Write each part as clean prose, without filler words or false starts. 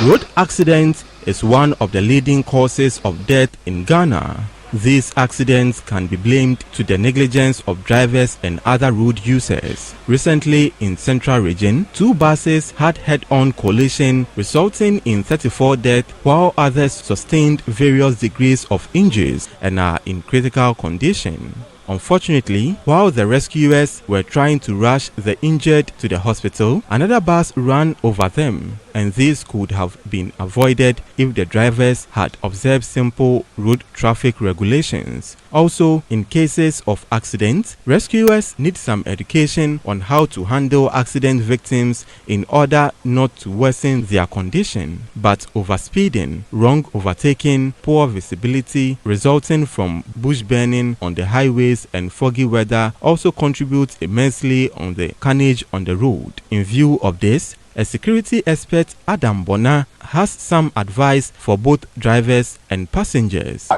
Road accident is one of the leading causes of death in Ghana. These accidents can be blamed to the negligence of drivers and other road users. Recently, in Central Region, 2 buses had head-on collision resulting in 34 deaths, while others sustained various degrees of injuries and are in critical condition. Unfortunately, while the rescuers were trying to rush the injured to the hospital, another bus ran over them, and this could have been avoided if the drivers had observed simple road traffic regulations. Also, in cases of accidents, rescuers need some education on how to handle accident victims in order not to worsen their condition. But overspeeding, wrong overtaking, poor visibility resulting from bush burning on the highways and foggy weather also contribute immensely on the carnage on the road. In view of this, a security expert, Adam Bona, has some advice for both drivers and passengers.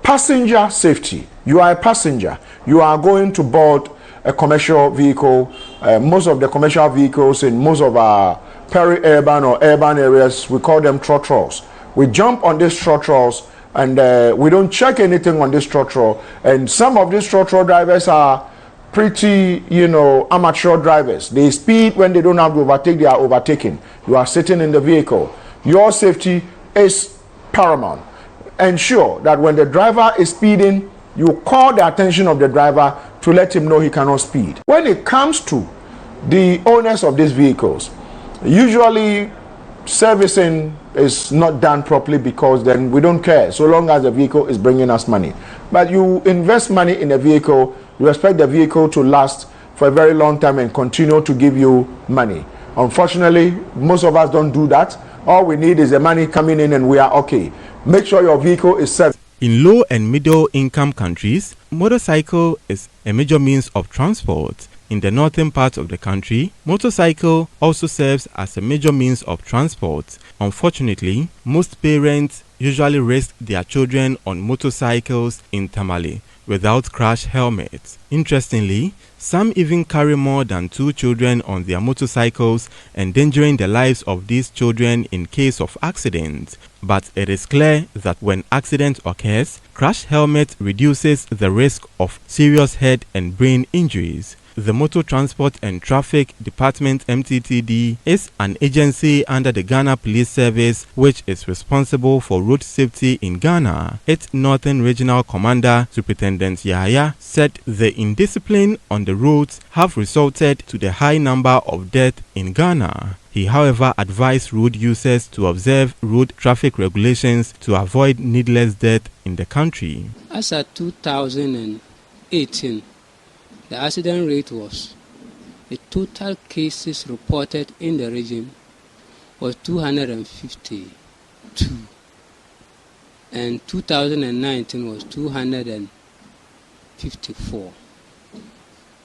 Passenger safety. You are a passenger. You are going to board a commercial vehicle. Most of the commercial vehicles in most of our peri-urban or urban areas, we call them trottles. We jump on these trottles and we don't check anything on this trottel. And some of these trottel drivers are pretty, amateur drivers. They speed when they don't have to overtake, they are overtaking. You are sitting in the vehicle. Your safety is paramount. Ensure that when the driver is speeding, you call the attention of the driver to let him know he cannot speed. When it comes to the owners of these vehicles, usually servicing is not done properly because then we don't care so long as the vehicle is bringing us money. But you invest money in a vehicle, you expect the vehicle to last for a very long time and continue to give you money. Unfortunately, most of us don't do that. All we need is the money coming in and we are okay. Make sure your vehicle is serviced. In low and middle income countries, motorcycle is a major means of transport. In the northern part of the country, motorcycle also serves as a major means of transport. Unfortunately, most parents usually risk their children on motorcycles in Tamale without crash helmets. Interestingly, some even carry more than 2 children on their motorcycles, endangering the lives of these children in case of accidents. But it is clear that when accident occurs, crash helmet reduces the risk of serious head and brain injuries. The Motor Transport and Traffic Department (MTTD) is an agency under the Ghana Police Service which is responsible for road safety in Ghana. Its Northern Regional Commander, Superintendent Yahya, said the indiscipline on the roads have resulted to the high number of deaths in Ghana. He, however, advised road users to observe road traffic regulations to avoid needless death in the country. As at 2018, the accident rate was, the total cases reported in the region was 252, and 2019 was 254.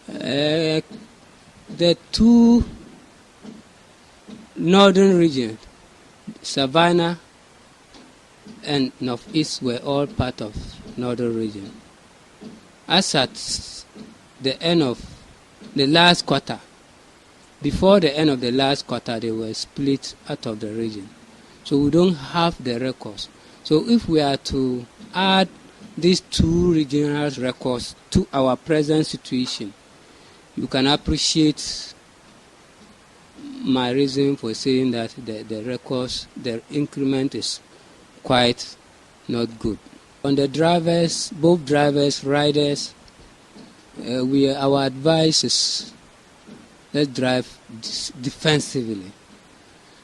The 2 northern regions, Savannah and Northeast, were all part of northern region. As at the end of the last quarter, before the end of the last quarter, they were split out of the region. So we don't have the records. So if we are to add these 2 regional records to our present situation, you can appreciate my reason for saying that the records, the increment is quite not good. On the drivers, both drivers, riders, our advice is let's drive defensively.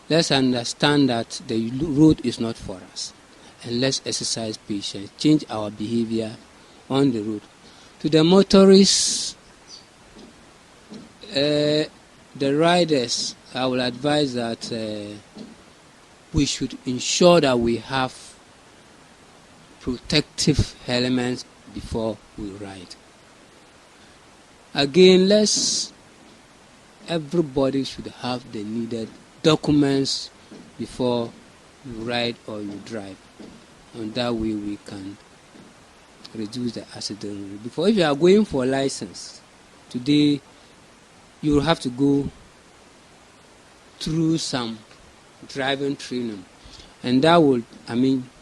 Let's understand that the road is not for us, and let's exercise patience, change our behavior on the road. To the motorists, the riders, I will advise that we should ensure that we have protective elements before we ride. Again, everybody should have the needed documents before you ride or you drive. And that way we can reduce the accident rate. Before, if you are going for a license, today you will have to go through some driving training. and that would,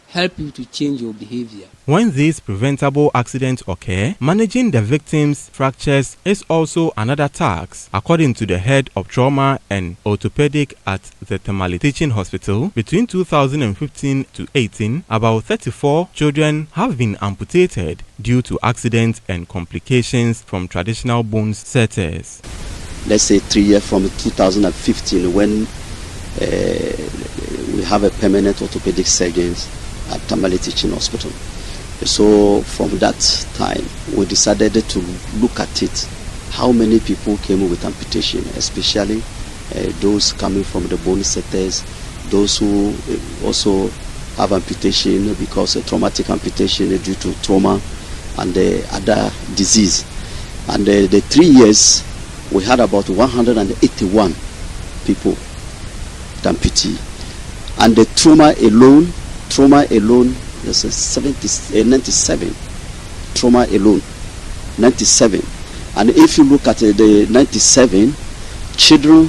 help you to change your behavior. When these preventable accidents occur, managing the victims' fractures is also another task. According to the head of trauma and orthopedic at the Tamale Teaching Hospital, between 2015 to 18, about 34 children have been amputated due to accidents and complications from traditional bone setters. Let's say 3 years from 2015, when we have a permanent orthopedic surgeon at Tamale Teaching Hospital. So from that time, we decided to look at it. How many people came with amputation, especially those coming from the bone setters, those who also have amputation because of traumatic amputation due to trauma and other disease. And the 3 years, we had about 181 people with amputee. And the trauma alone, there's 97 trauma alone, 97. And if you look at the 97 children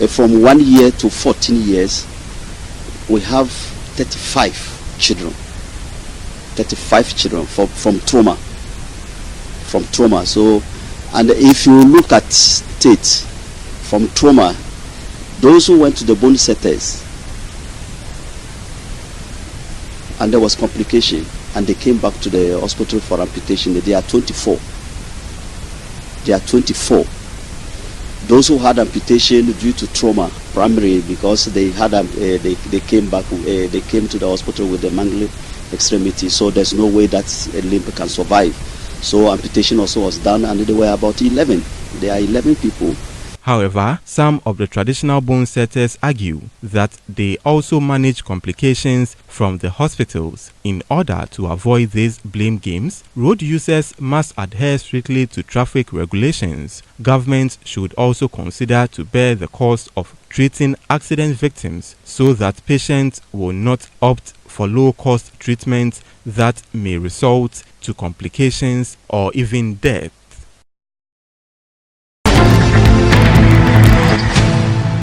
from 1 year to 14 years, we have 35 children from trauma. So, and if you look at it from trauma, those who went to the bone setters and there was complication and they came back to the hospital for amputation, they are 24. Those who had amputation due to trauma, primarily because they had they came back, they came to the hospital with a mangled extremity, so there's no way that a limb can survive. So amputation also was done, and there were about 11. There are 11 people. However, some of the traditional bone setters argue that they also manage complications from the hospitals. In order to avoid these blame games, road users must adhere strictly to traffic regulations. Government should also consider to bear the cost of treating accident victims so that patients will not opt for low-cost treatment that may result to complications or even death.